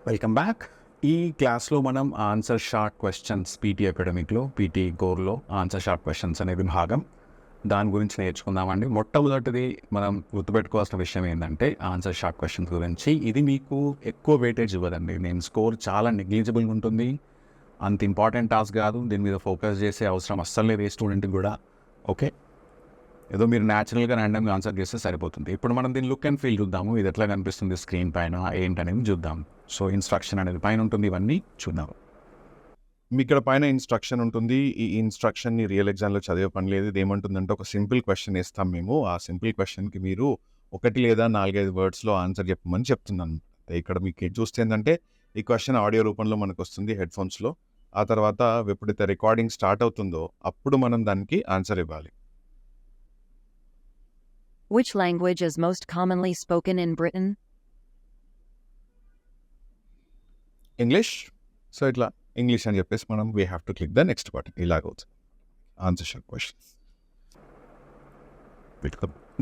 Welcome back. ఈ క్లాస్లో మనం ఆన్సర్ షార్ట్ క్వశ్చన్స్ పీటీ అకాడమిక్లో పీటీ కోర్లో ఆన్సర్ షార్ట్ క్వశ్చన్స్ అనేది భాగం దాని గురించి నేర్చుకుందామండి. మొట్టమొదటిది మనం గుర్తుపెట్టుకోవాల్సిన విషయం ఏంటంటే ఆన్సర్ షార్ట్ క్వశ్చన్స్ గురించి ఇది మీకు ఎక్కువ వెయిటేజ్ ఇవ్వదండి. నేను స్కోర్ చాలా నెగ్లిజిబుల్గా ఉంటుంది, అంత ఇంపార్టెంట్ టాస్క్ కాదు, దీని మీద ఫోకస్ చేసే అవసరం అస్సలు లేదు ఏ స్టూడెంట్కి కూడా. ఓకే, ఏదో మీరు న్యాచురల్గా ర్యాండమ్గా ఆన్సర్ చేస్తే సరిపోతుంది. ఇప్పుడు మనం దీన్ని లుక్ అండ్ ఫీల్ చూద్దాము, ఇది ఎట్లా కనిపిస్తుంది స్క్రీన్ పైన ఏంటనేది చూద్దాం. సో ఇన్స్ట్రక్షన్ అనేది పైన ఉంటుంది, ఇవన్నీ చూద్దాం. మీ ఇక్కడ పైన ఇన్స్ట్రక్షన్ ఉంటుంది. ఈ ఇన్స్ట్రక్షన్ని రియల్ ఎగ్జామ్లో చదివే పని లేదు. ఇది ఏమంటుందంటే ఒక సింపుల్ క్వశ్చన్ ఇస్తాం మేము, ఆ సింపుల్ క్వశ్చన్కి మీరు 1 లేదా 4-5 వర్డ్స్లో ఆన్సర్ చెప్పమని చెప్తున్నాను. ఇక్కడ మీకు చూస్తే ఏంటంటే ఈ క్వశ్చన్ ఆడియో రూపంలో మనకు వస్తుంది హెడ్ఫోన్స్లో. ఆ తర్వాత ఎప్పుడైతే రికార్డింగ్ స్టార్ట్ అవుతుందో అప్పుడు మనం దానికి ఆన్సర్ ఇవ్వాలి. Which language is most commonly spoken in Britain? English. So ఇట్లా ఇంగ్లీష్ అని చెప్పేసి మనం we have to click the next button. ఇలాగవుతుంది ఆన్సర్ షార్ట్ క్వశ్చన్స్.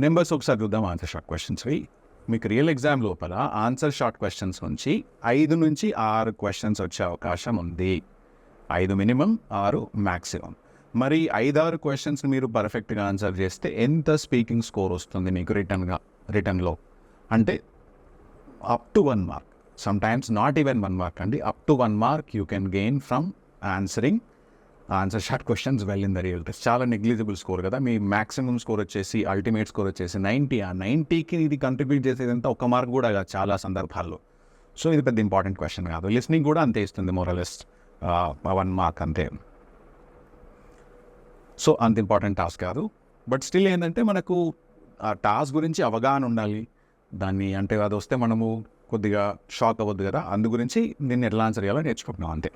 నెంబర్స్ ఒకసారి చూద్దాం ఆన్సర్ షార్ట్ క్వశ్చన్స్వి. మీకు రియల్ ఎగ్జామ్ లోపల ఆన్సర్ షార్ట్ క్వశ్చన్స్ నుంచి 5 నుంచి 6 క్వశ్చన్స్ వచ్చే అవకాశం ఉంది. 5 మినిమం, 6 మ్యాక్సిమం. మరి 5-6 క్వశ్చన్స్ మీరు పర్ఫెక్ట్గా ఆన్సర్ చేస్తే ఎంత స్పీకింగ్ స్కోర్ వస్తుంది మీకు రిటర్న్లో అంటే up to 1 mark. Sometimes not even 1 mark అండి, up to 1 mark you can gain from answering answer short questions well in the real test. చాలా నెగ్లిజిబుల్ స్కోర్ కదా. మీ మ్యాక్సిమం స్కోర్ వచ్చేసి అల్టిమేట్ స్కోర్ వచ్చేసి 90. ఆ 90కి ఇది కంట్రిబ్యూట్ చేసేదంతా 1 mark కూడా కాదు చాలా సందర్భాల్లో. సో ఇది పెద్ద ఇంపార్టెంట్ క్వశ్చన్ కాదు. లిస్నింగ్ కూడా అంతే ఇస్తుంది, మోరలెస్ 1 మార్క్ అంతే. సో అంత ఇంపార్టెంట్ టాస్క్ కాదు. బట్ స్టిల్ ఏంటంటే మనకు ఆ టాస్క్ గురించి అవగాహన ఉండాలి. దాన్ని అంటే అది వస్తే మనము కొద్దిగా షాక్ అవ్వద్దు కదా, అందు గురించి దీన్ని ఎట్లా ఆన్సర్ చేయాలో నేర్చుకుంటున్నాం అంతే.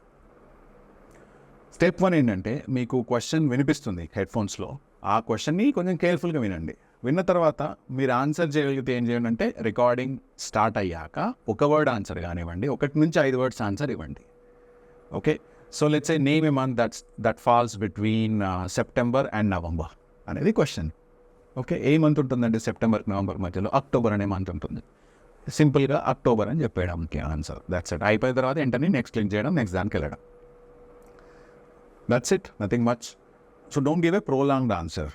స్టెప్ 1 ఏంటంటే మీకు క్వశ్చన్ వినిపిస్తుంది హెడ్ఫోన్స్లో, ఆ క్వశ్చన్ని కొంచెం కేర్ఫుల్గా వినండి. విన్న తర్వాత మీరు ఆన్సర్ చేయగలిగితే ఏం చేయండి అంటే రికార్డింగ్ స్టార్ట్ అయ్యాక 1 వర్డ్ ఆన్సర్ కానివ్వండి, 1 నుంచి 5 వర్డ్స్ ఆన్సర్ ఇవ్వండి. Okay, so let's say name a month that falls between September and November అనేది క్వశ్చన్. ఓకే, ఏ మంత్ ఉంటుందండి సెప్టెంబర్ నవంబర్ మధ్యలో? అక్టోబర్ అనే మంత్ ఉంటుంది. సింపుల్గా అక్టోబర్ అని చెప్పేయడానికి ఆన్సర్. That's it. అయిపోయిన తర్వాత వెంటనే నెక్స్ట్ క్లిక్ చేయడం, నెక్స్ట్ దానికి వెళ్ళడం. That's it, nothing much. So don't give a prolonged answer.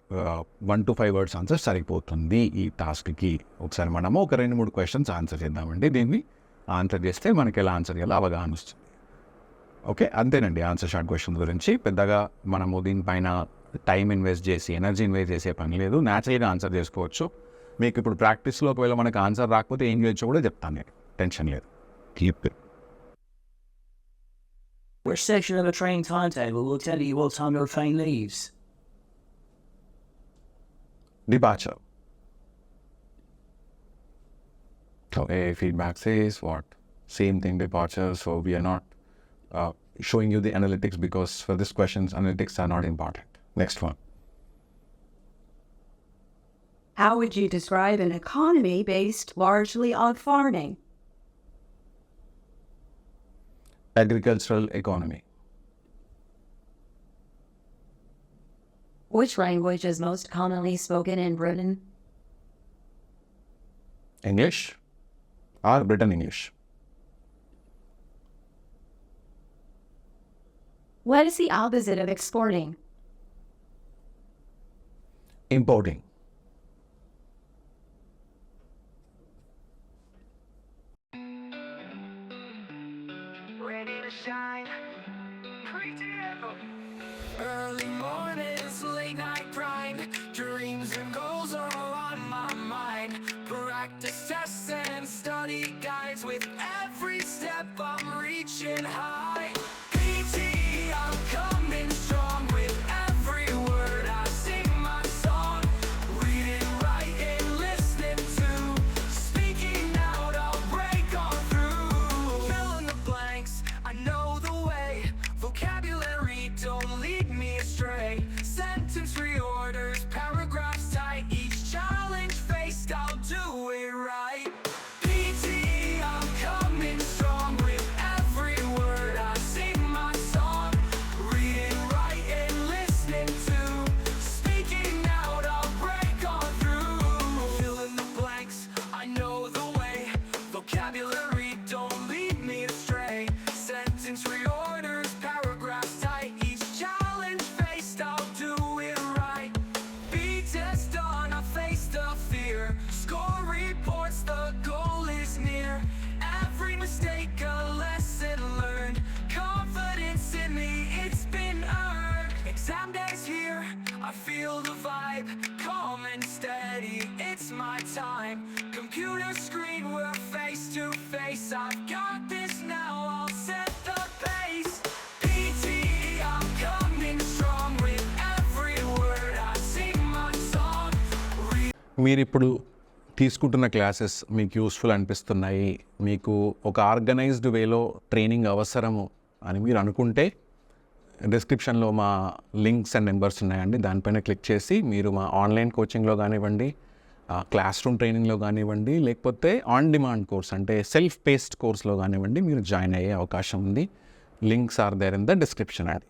1 to 5 words answer సరిపోతుంది ఈ టాస్క్కి. ఒకసారి మనము ఒక 2-3 క్వశ్చన్స్ ఆన్సర్ చేద్దామండి. దీన్ని ఆన్సర్ చేస్తే మనకి ఎలా ఆన్సర్ చేయాలో అవగాహన వస్తుంది. ఓకే, అంతేనండి ఆన్సర్ షార్ట్ క్వశ్చన్ గురించి. పెద్దగా మనము దీనిపైన టైం ఇన్వెస్ట్ చేసి ఎనర్జీ ఇన్వెస్ట్ చేసే పని లేదు, న్యాచురల్గా ఆన్సర్ చేసుకోవచ్చు. మీకు ఇప్పుడు ప్రాక్టీస్లో ఒకవేళ మనకు ఆన్సర్ రాకపోతే ఏం చేయొచ్చో కూడా చెప్తాను నేను, టెన్షన్ లేదు. Keep it. Which section of the train timetable will tell you what time your train leaves? Departure. So a feedback says what? Same thing, departure. So we are not showing you the analytics because for this questions analytics are not important. Next one. How would you describe an economy based largely on farming? Agricultural economy. Which language is most commonly spoken in Britain? English or Britain English. What is the opposite of exporting? Importing. Ready to shine. Early mornings, late night grind, dreams and goals are all on my mind. Practice tests and study guides, with every step I'm reaching high. PT, I'm coming strong, with every word I sing my song. Reading, writing, listening to, speaking out, I'll break on through. Fill in the blanks, I know the way. Vocabulary, don't lead me astray. Sentence reorders, paragraphs tight. Each challenge faced, I'll do it right. PT, I'm coming strong, with every word మీరు ఇప్పుడు తీసుకుంటున్న classes మీకు useful అనిపిస్తున్నాయి, మీకు ఒక organised వేలో training అవసరము అని మీరు అనుకుంటే డిస్క్రిప్షన్లో మా లింక్స్ అండ్ నెంబర్స్ ఉన్నాయండి. దానిపైన క్లిక్ చేసి మీరు మా ఆన్లైన్ కోచింగ్లో కానివ్వండి, క్లాస్ రూమ్ ట్రైనింగ్లో కానివ్వండి, లేకపోతే ఆన్ డిమాండ్ కోర్స్ అంటే సెల్ఫ్ పేస్డ్ కోర్స్లో కానివ్వండి మీరు జాయిన్ అయ్యే అవకాశం ఉంది. Links are there in the description అండి.